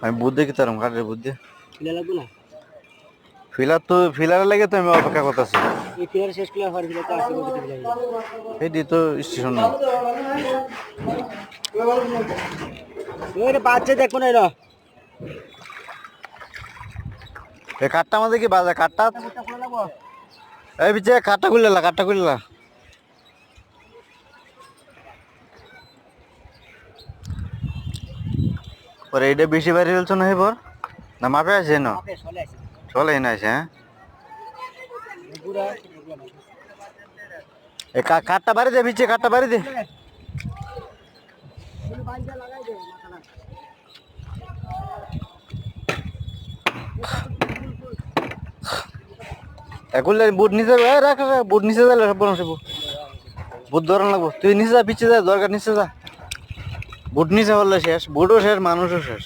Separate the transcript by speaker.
Speaker 1: আমি বুদ্ধি কি তারম কাঠের বুদ্ধি
Speaker 2: ফিলা লাগবে না
Speaker 1: ফিলার লাগে তো আমি অপেক্ষা করতেছি।
Speaker 2: এই ফিলার শেষ ফিলার হওয়ার ফিলা তো আছে বলতে ফিলা
Speaker 1: এই দি তো স্টেশন নেই।
Speaker 2: ওই রে বাচ্চা দেখো না এরা
Speaker 1: এই কাঠটা আমাদের কি বাজা কাঠটা এই বিচে কাঠটা খুললা পরে এইটা বেশি বাইরে ফেলছো না এবার না মাপে আছে না চলে না আছে হ্যাঁ এই কাঠটা বাড়ি দে বিচে কাঠটা বাড়ি দে এগুলো বুট নিচে রাখ বুট নিচে যাবে সব বলছে বুট ধরান লাগবো তুই নিচে যা পিছিয়ে যা দরকার নিচে যা বুট নিচে হলে শেষ বুটও শেষ মানুষও শেষ